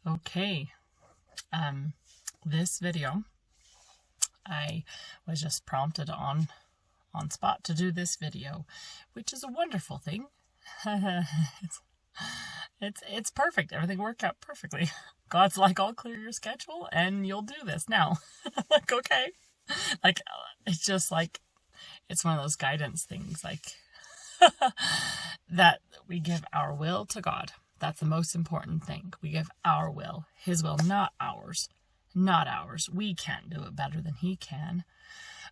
Okay, this video, I was just prompted on spot to do this video, which is a wonderful thing. it's perfect. Everything worked out perfectly. God's like, I'll clear your schedule and you'll do this now. Like, okay. Like, it's just like, it's one of those guidance things, like, that we give our will to God. That's the most important thing. We give our will, His will, not ours. Not ours. We can't do it better than He can.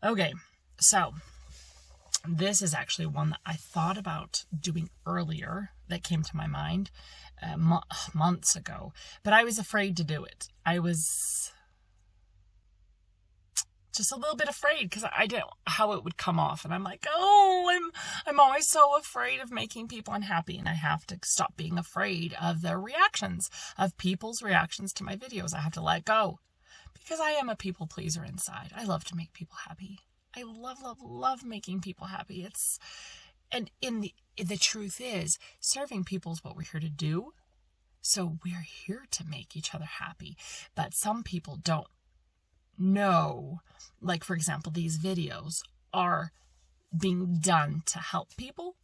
Okay, so this is actually one that I thought about doing earlier that came to my mind months ago, but I was afraid to do it. I was just a little bit afraid because I didn't know how it would come off, and I'm like, I'm always so afraid of making people unhappy, and I have to stop being afraid of their reactions, of people's reactions to my videos. I have to let go because I am a people pleaser inside. I love to make people happy. I love making people happy. The truth is, serving people is what we're here to do. So we're here to make each other happy. But some people don't know, like, for example, these videos are being done to help people,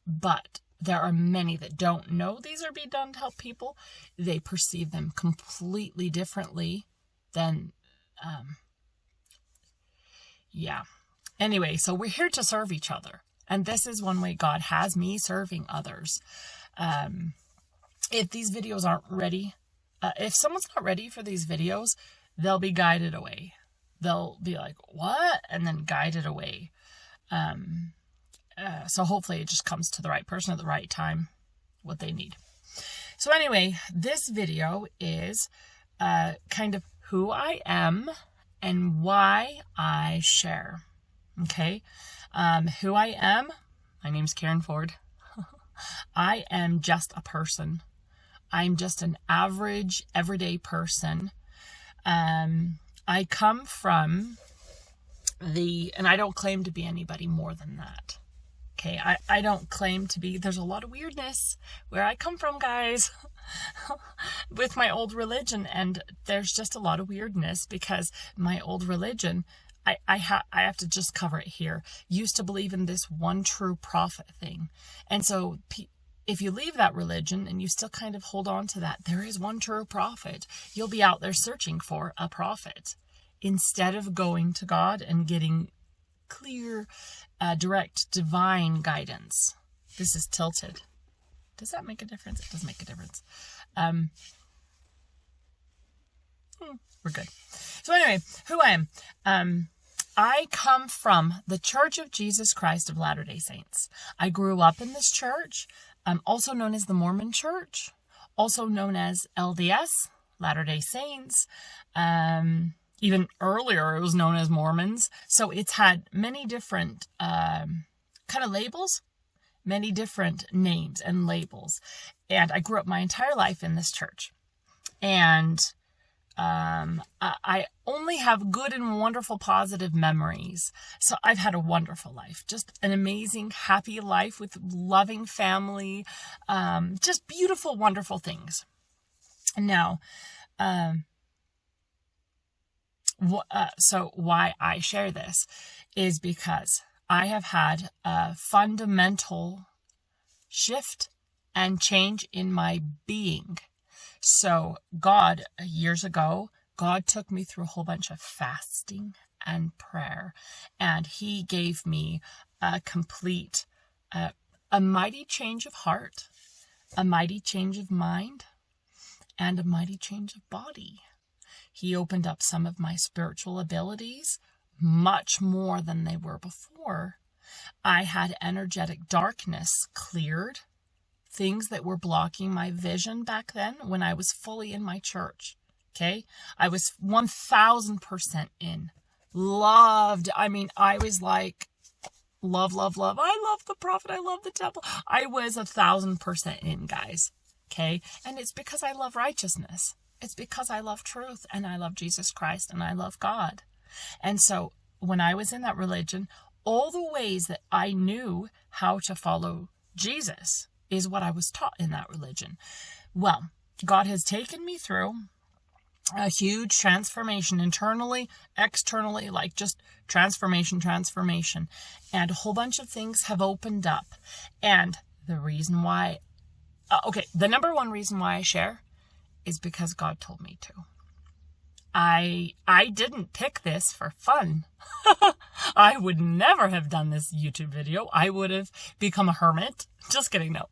but there are many that don't know these are being done to help people. They perceive them completely differently than, Anyway, so we're here to serve each other. And this is one way God has me serving others. If these videos aren't ready, if someone's not ready for these videos, they'll be guided away. They'll be like, what? And then guided away. So hopefully it just comes to the right person at the right time, what they need. So anyway, this video is kind of who I am and why I share. Okay. Who I am, my name's Karen Ford. I am just a person. I'm just an average, everyday person. I come from and I don't claim to be anybody more than that. Okay, I don't claim to be, there's a lot of weirdness where I come from, guys, with my old religion, and there's just a lot of weirdness because my old religion, I have to just cover it here, used to believe in this one true prophet thing. And so if you leave that religion and you still kind of hold on to that, there is one true prophet, you'll be out there searching for a prophet instead of going to God and getting clear, direct, divine guidance. This is tilted. Does that make a difference? It does make a difference. We're good. So anyway, who I am. I come from the Church of Jesus Christ of Latter-day Saints. I grew up in this church, also known as the Mormon Church, also known as LDS, Latter-day Saints. Even earlier, it was known as Mormons. So it's had many different kind of labels, many different names and labels. And I grew up my entire life in this church. And I only have good and wonderful, positive memories. So I've had a wonderful life, just an amazing, happy life with loving family, just beautiful, wonderful things. Now, so why I share this is because I have had a fundamental shift and change in my being. So years ago, God took me through a whole bunch of fasting and prayer, and He gave me a complete, a mighty change of heart, a mighty change of mind, and a mighty change of body. He opened up some of my spiritual abilities, much more than they were before. I had energetic darkness cleared. Things that were blocking my vision back then when I was fully in my church. Okay. I was 1000% in. Loved. I mean, I was like, love. I love the prophet. I love the temple. I was 1000% in, guys. Okay. And it's because I love righteousness. It's because I love truth, and I love Jesus Christ, and I love God. And so when I was in that religion, all the ways that I knew how to follow Jesus is what I was taught in that religion. Well, God has taken me through a huge transformation internally, externally, like just transformation. And a whole bunch of things have opened up. And the reason why, the number one reason why I share is because God told me to. I didn't pick this for fun. I would never have done this YouTube video. I would have become a hermit. Just kidding, no.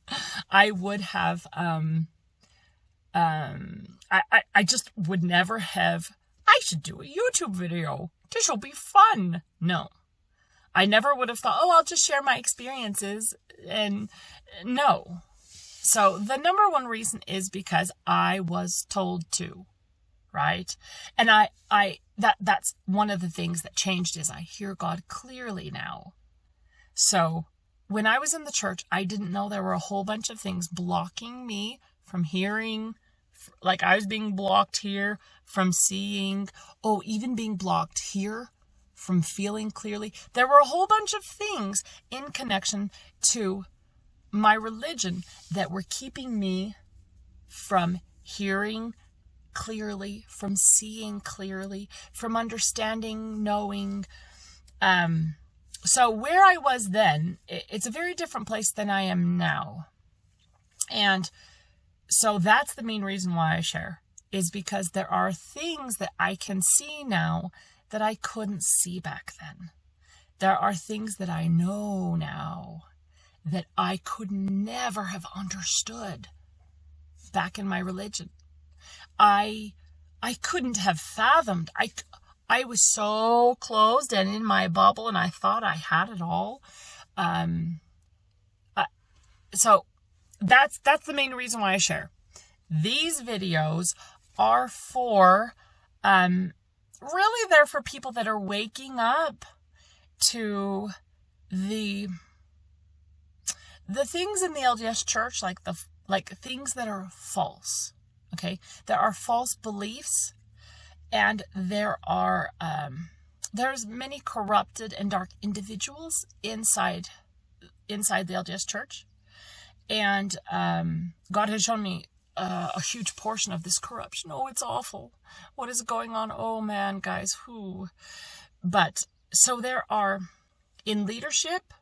I would have, I just would never have, I should do a YouTube video. This will be fun. No. I never would have thought, I'll just share my experiences. And no. So the number one reason is because I was told to, right? And that's one of the things that changed is I hear God clearly now. So when I was in the church, I didn't know there were a whole bunch of things blocking me from hearing, like I was being blocked here from seeing, even being blocked here from feeling clearly. There were a whole bunch of things in connection to my religion that were keeping me from hearing clearly, from seeing clearly, from understanding, knowing. So where I was then, it's a very different place than I am now. And so that's the main reason why I share, is because there are things that I can see now that I couldn't see back then. There are things that I know now that I could never have understood back in my religion. I couldn't have fathomed. I was so closed and in my bubble, and I thought I had it all. So that's the main reason why I share. These videos are for, really they're for people that are waking up to the things in the LDS church, like things that are false. Okay, there are false beliefs, and there are there's many corrupted and dark individuals inside the LDS church, and God has shown me a huge portion of this corruption. Oh, it's awful. What is going on? Oh man, guys, But so there are in leadership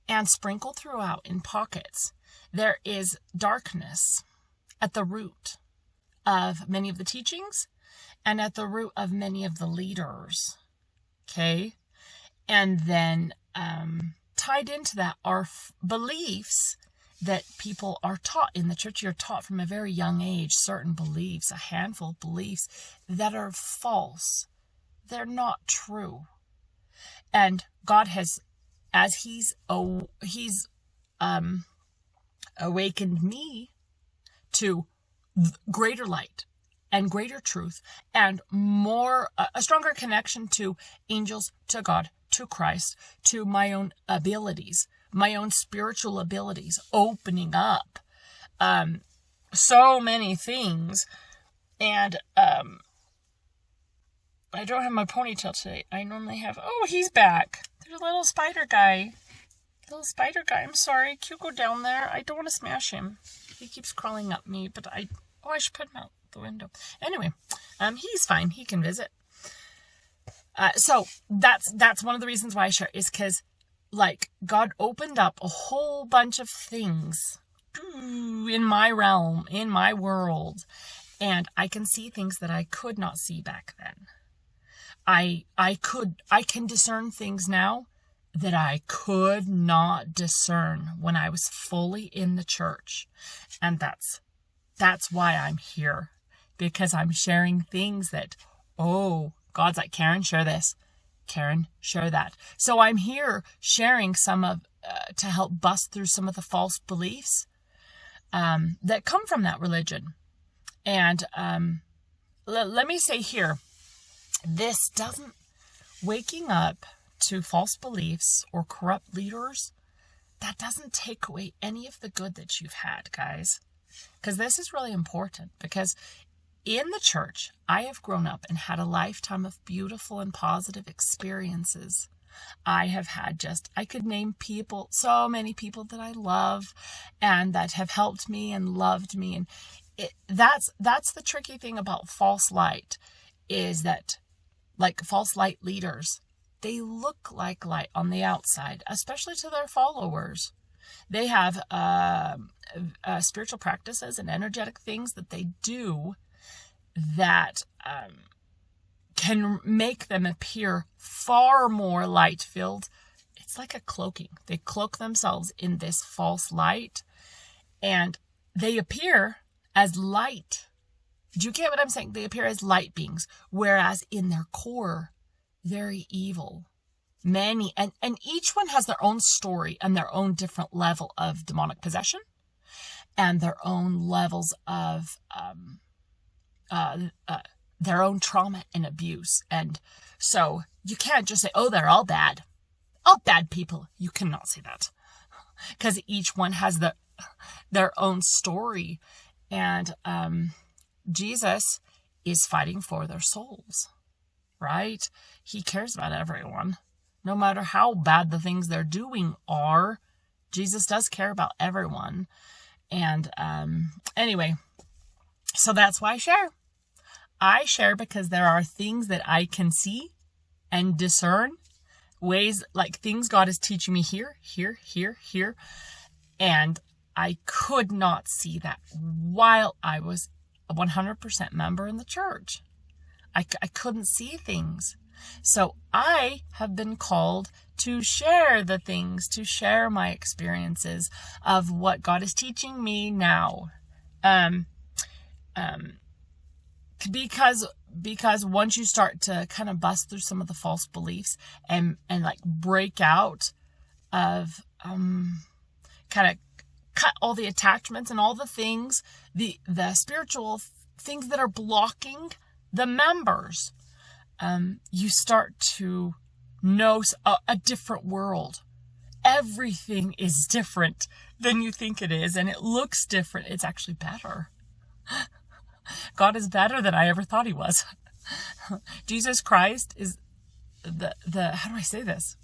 and sprinkled throughout in pockets, there is darkness at the root of many of the teachings and at the root of many of the leaders. Okay. And then tied into that are beliefs that people are taught in the church. You're taught from a very young age certain beliefs, a handful of beliefs that are false. They're not true. And God has, as He's awakened me to greater light and greater truth and more, a stronger connection to angels, to God, to Christ, to my own abilities, my own spiritual abilities, opening up so many things. And I don't have my ponytail today. I normally have, he's back. There's a little spider guy. I'm sorry. Can you go down there? I don't want to smash him. He keeps crawling up me, but I should put him out the window. Anyway, he's fine. He can visit. So that's one of the reasons why I share, is because like God opened up a whole bunch of things in my realm, in my world, and I can see things that I could not see back then. I can discern things now that I could not discern when I was fully in the church. And that's why I'm here, because I'm sharing things that, God's like, Karen, share this. Karen, share that. So I'm here sharing some of, to help bust through some of the false beliefs that come from that religion. And let me say here, this doesn't, waking up to false beliefs or corrupt leaders, that doesn't take away any of the good that you've had, guys. Because this is really important, because in the church, I have grown up and had a lifetime of beautiful and positive experiences. I have had I could name people, so many people that I love and that have helped me and loved me. And that's the tricky thing about false light, is that, like, false light leaders, they look like light on the outside, especially to their followers. They have spiritual practices and energetic things that they do that can make them appear far more light-filled. It's like a cloaking. They cloak themselves in this false light, and they appear as light. Do you get what I'm saying? They appear as light beings, whereas in their core, very evil. Many, and each one has their own story and their own different level of demonic possession and their own levels of their own trauma and abuse. And so you can't just say, oh, they're all bad. All bad people. You cannot say that, because each one has their own story. And Jesus is fighting for their souls, right? He cares about everyone. No matter how bad the things they're doing are, Jesus does care about everyone. And anyway, so that's why I share. I share because there are things that I can see and discern, ways, like things God is teaching me here. And I could not see that while I was a 100% member in the church. I couldn't see things. So I have been called to share the things, to share my experiences of what God is teaching me now. Because once you start to kind of bust through some of the false beliefs and like break out of kind of cut all the attachments and all the things, the spiritual things that are blocking the members, you start to know a different world. Everything is different than you think it is, and it looks different. It's actually better. God is better than I ever thought he was. Jesus Christ is the how do I say this?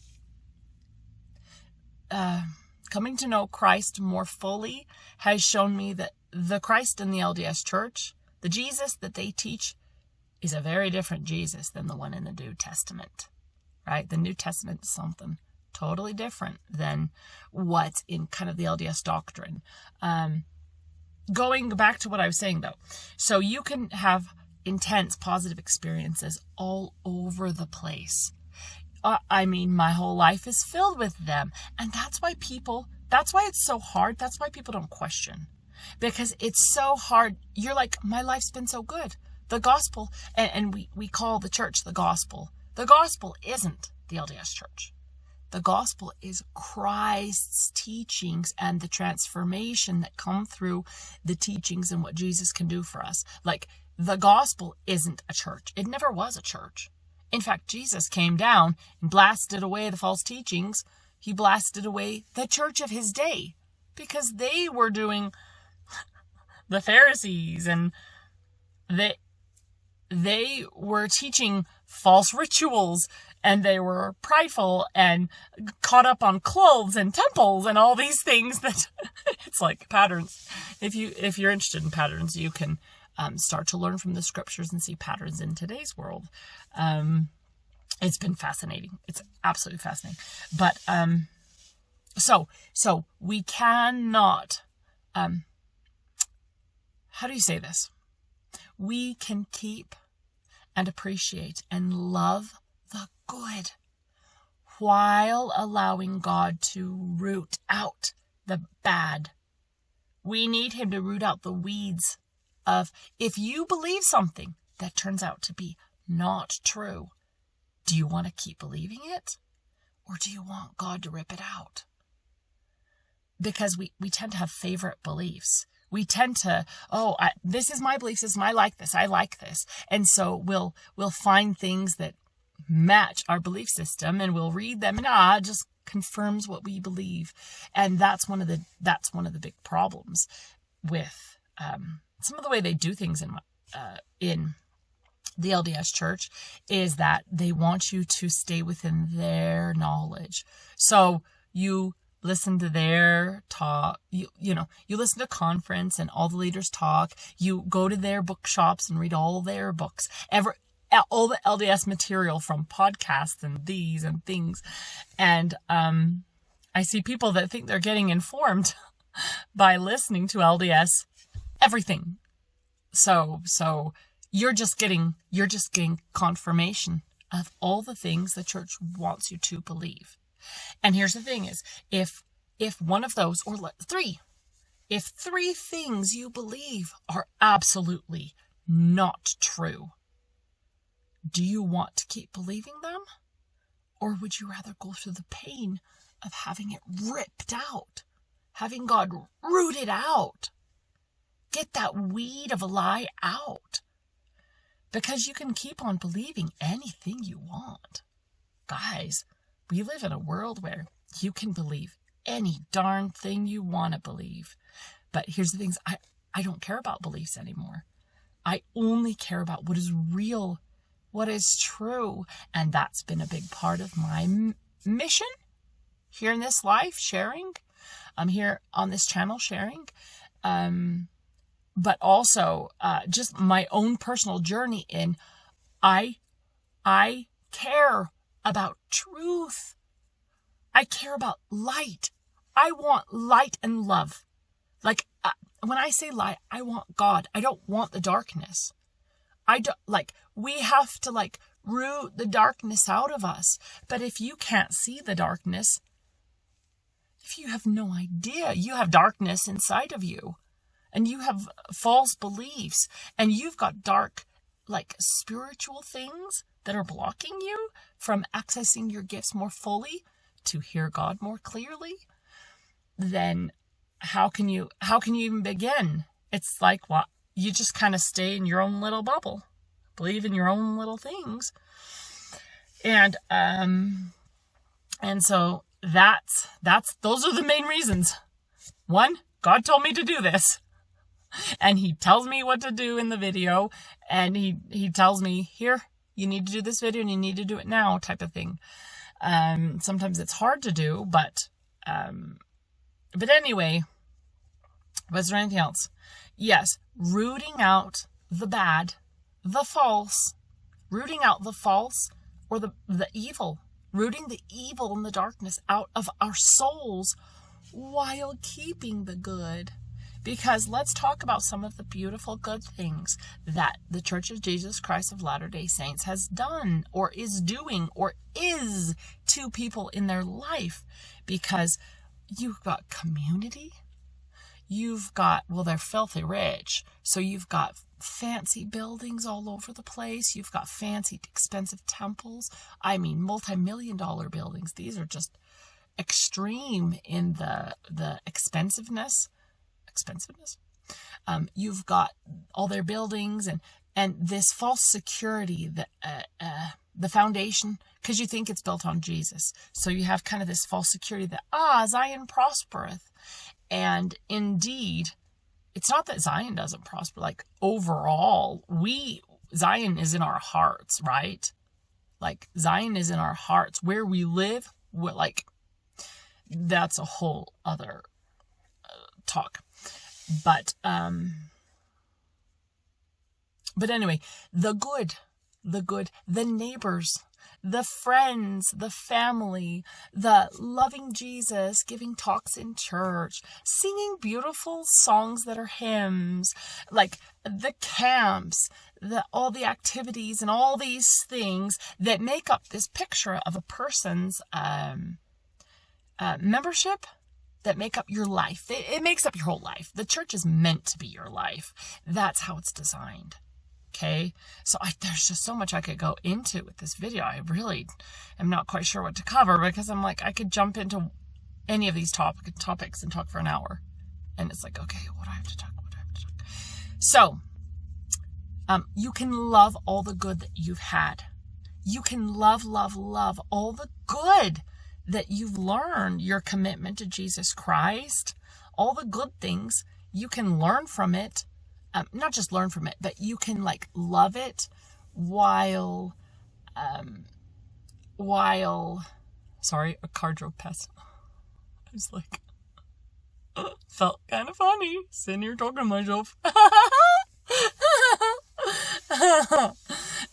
Coming to know Christ more fully has shown me that the Christ in the LDS Church, the Jesus that they teach, is a very different Jesus than the one in the New Testament, right? The New Testament is something totally different than what's in kind of the LDS doctrine. Going back to what I was saying, though, so you can have intense positive experiences all over the place. I mean, my whole life is filled with them. And that's why it's so hard. That's why people don't question. Because it's so hard. You're like, my life's been so good. The gospel, and we call the church the gospel. The gospel isn't the LDS Church. The gospel is Christ's teachings and the transformation that come through the teachings and what Jesus can do for us. Like, the gospel isn't a church. It never was a church. In fact, Jesus came down and blasted away the false teachings. He blasted away the church of his day because they were doing the Pharisees, and they were teaching false rituals, and they were prideful and caught up on clothes and temples and all these things that it's like patterns. If you're interested in patterns, you can start to learn from the scriptures and see patterns in today's world. It's been fascinating. It's absolutely fascinating. But so we cannot, how do you say this? We can keep and appreciate and love the good while allowing God to root out the bad. We need him to root out the weeds of, if you believe something that turns out to be not true, do you want to keep believing it? Or do you want God to rip it out? Because we tend to have favorite beliefs. We tend to, this is my belief system. I like this. And so we'll find things that match our belief system, and we'll read them, and it just confirms what we believe. And that's one of the big problems with some of the way they do things in the LDS Church, is that they want you to stay within their knowledge. So you listen to their talk. You listen to conference and all the leaders talk. You go to their bookshops and read all their books. All the LDS material from podcasts and these and things. And I see people that think they're getting informed by listening to LDS everything. So you're just getting confirmation of all the things the church wants you to believe. And here's the thing is, if one of those, or if three things you believe are absolutely not true, do you want to keep believing them? Or would you rather go through the pain of having it ripped out, having God root it out, get that weed of a lie out? Because you can keep on believing anything you want. Guys, we live in a world where you can believe any darn thing you want to believe. But here's the things, I don't care about beliefs anymore. I only care about what is real, what is true. And that's been a big part of my mission here in this life, sharing. I'm here on this channel sharing. But also just my own personal journey in I care about truth. I care about light. I want light and love. Like when I say light, I want God. I don't want the darkness. We have to root the darkness out of us. But if you can't see the darkness, if you have no idea, you have darkness inside of you. And you have false beliefs, and you've got dark, spiritual things that are blocking you from accessing your gifts more fully to hear God more clearly, then how can you even begin? It's like, what? You just kind of stay in your own little bubble, believe in your own little things. And so those are the main reasons. One, God told me to do this. And he tells me what to do in the video, and he tells me, here, you need to do this video and you need to do it now, type of thing. Sometimes it's hard to do, but anyway, was there anything else? Yes, rooting out the bad, the false, rooting out the false or the evil, rooting the evil and the darkness out of our souls while keeping the good. Because let's talk about some of the beautiful good things that the Church of Jesus Christ of Latter-day Saints has done or is doing or is to people in their life. Because you've got community. You've got, they're filthy rich. So you've got fancy buildings all over the place. You've got fancy, expensive temples. I mean, multi-million-dollar buildings. These are just extreme in the expensiveness. You've got all their buildings and this false security, the foundation, because you think it's built on Jesus. So you have kind of this false security that, Zion prospereth. And indeed, it's not that Zion doesn't prosper. Overall, Zion is in our hearts, right? Zion is in our hearts. Where we live, that's a whole other talk. But anyway, the good, the neighbors, the friends, the family, the loving Jesus, giving talks in church, singing beautiful songs that are hymns, the camps, all the activities and all these things that make up this picture of a person's membership, that make up your life. It makes up your whole life. The church is meant to be your life. That's how it's designed. Okay? So there's just so much I could go into with this video. I really am not quite sure what to cover because I'm I could jump into any of these topics and talk for an hour. And it's okay, what do I have to talk? So, you can love all the good that you've had. You can love all the good that you've learned, your commitment to Jesus Christ, all the good things, you can learn from it. Not just learn from it, but you can love it while, sorry, a car drove past. was like, felt kind of funny sitting here talking to myself.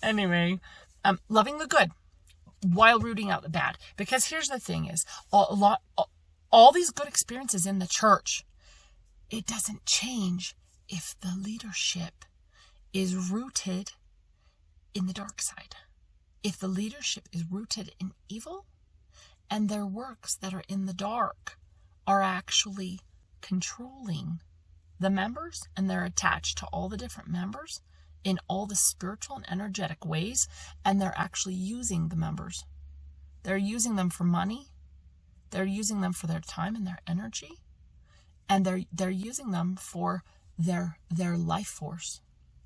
Anyway, loving the good while rooting out the bad. Because here's the thing is, all these good experiences in the church, it doesn't change if the leadership is rooted in the dark side. If the leadership is rooted in evil, and their works that are in the dark are actually controlling the members, and they're attached to all the different members in all the spiritual and energetic ways, and they're actually using the members. They're using them for money. They're using them for their time and their energy, and they're using them for their life force.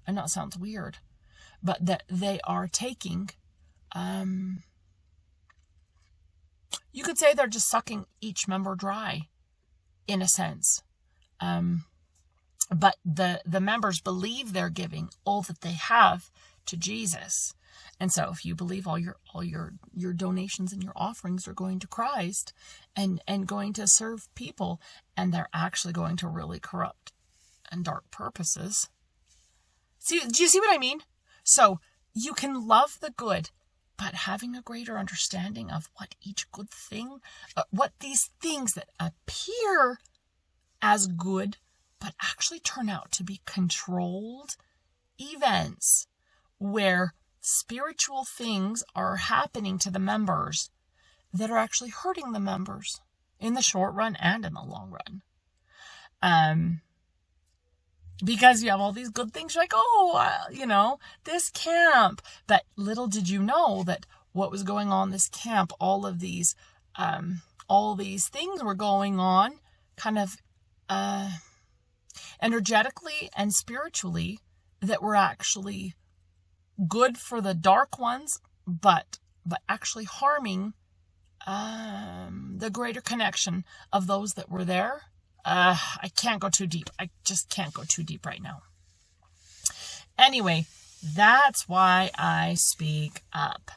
I know it sounds weird, but that they are taking, you could say they're just sucking each member dry, in a sense. But the members believe they're giving all that they have to Jesus. And so if you believe all your donations and your offerings are going to Christ and going to serve people, and they're actually going to really corrupt and dark purposes. Do you see what I mean? So you can love the good, but having a greater understanding of what each good thing, what these things that appear as good, but actually turn out to be controlled events where spiritual things are happening to the members that are actually hurting the members in the short run and in the long run. Because you have all these good things, you're like, this camp. But little did you know that what was going on in this camp, all these things were going on kind of energetically and spiritually that were actually good for the dark ones, but actually harming the greater connection of those that were there. I can't go too deep. I just can't go too deep right now. Anyway, that's why I speak up.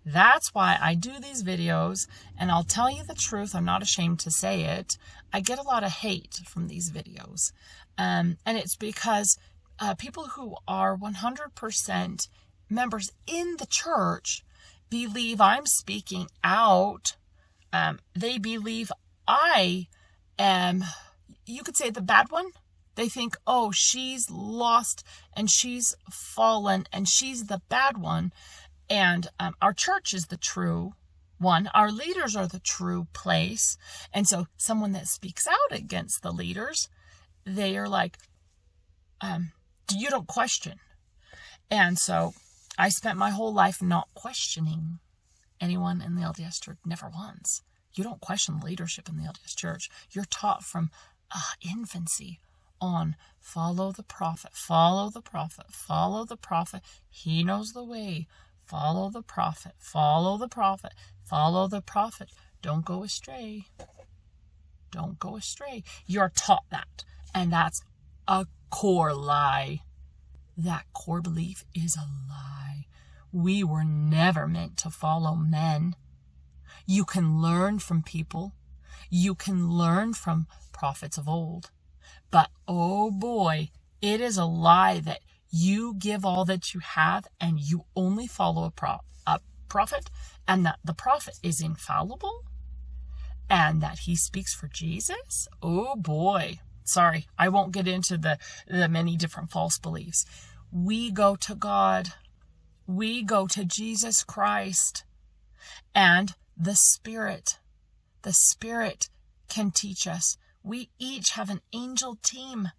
That's why I do these videos, and I'll tell you the truth. I'm not ashamed to say it. I get a lot of hate from these videos. And it's because people who are 100% members in the church believe I'm speaking out. They believe I am, you could say, the bad one. They think, oh, she's lost and she's fallen and she's the bad one. And our church is the true one. Our leaders are the true place. And so someone that speaks out against the leaders, they are like, you don't question. And so I spent my whole life not questioning anyone in the LDS church, never once. You don't question leadership in the LDS church. You're taught from infancy on follow the prophet, follow the prophet, follow the prophet. He knows the way. Follow the prophet, follow the prophet, follow the prophet. Don't go astray. Don't go astray. You're taught that. And that's a core lie. That core belief is a lie. We were never meant to follow men. You can learn from people. You can learn from prophets of old. But oh boy, it is a lie that you give all that you have and you only follow a prophet, and that the prophet is infallible and that he speaks for Jesus. Oh boy. Sorry, I won't get into the many different false beliefs. We go to God. We go to Jesus Christ. And the Spirit can teach us. We each have an angel team.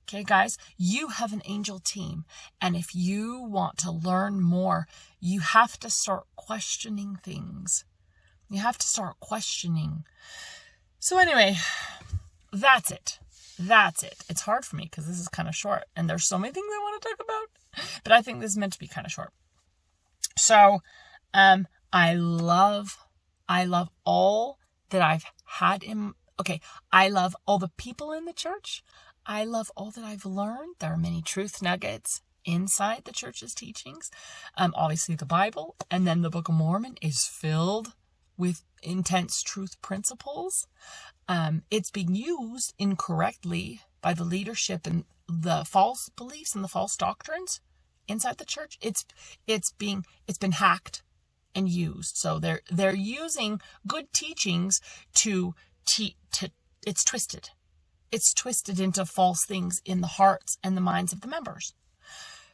Okay, guys, you have an angel team. And if you want to learn more, you have to start questioning things. You have to start questioning. So anyway, that's it. That's it. It's hard for me because this is kind of short. And there's so many things I want to talk about. But I think this is meant to be kind of short. So I love all that I've had in... Okay, I love all the people in the church. I love all that I've learned. There are many truth nuggets inside the church's teachings. Obviously the Bible, and then the Book of Mormon is filled with intense truth principles. It's being used incorrectly by the leadership and the false beliefs and the false doctrines inside the church. It's been hacked and used. So they're using good teachings to it's twisted. It's twisted into false things in the hearts and the minds of the members.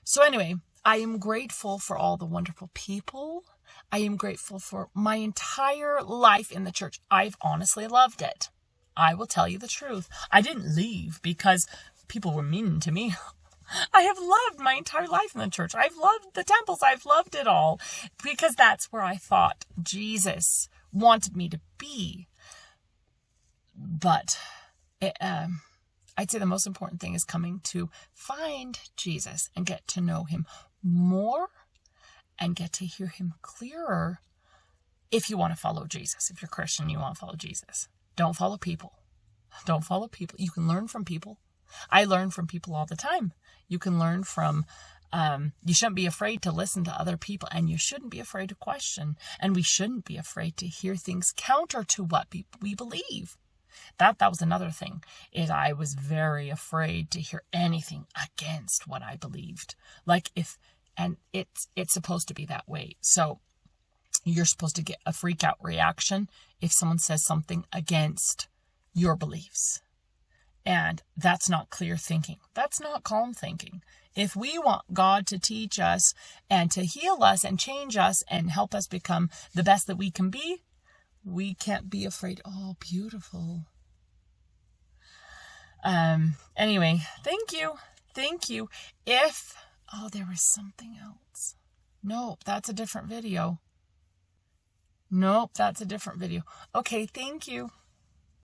So anyway, I am grateful for all the wonderful people. I am grateful for my entire life in the church. I've honestly loved it. I will tell you the truth. I didn't leave because people were mean to me. I have loved my entire life in the church. I've loved the temples. I've loved it all because that's where I thought Jesus wanted me to be. But I'd say the most important thing is coming to find Jesus and get to know him more and get to hear him clearer if you want to follow Jesus. If you're Christian, you want to follow Jesus. Don't follow people. Don't follow people. You can learn from people. I learn from people all the time. You can learn from, you shouldn't be afraid to listen to other people, and you shouldn't be afraid to question, and we shouldn't be afraid to hear things counter to what we believe. That was another thing, is I was very afraid to hear anything against what I believed. And it's supposed to be that way. So you're supposed to get a freak out reaction if someone says something against your beliefs. And that's not clear thinking. That's not calm thinking. If we want God to teach us and to heal us and change us and help us become the best that we can be, we can't be afraid. Oh, beautiful. Anyway, thank you. Thank you. There was something else. Nope, that's a different video. Okay, thank you.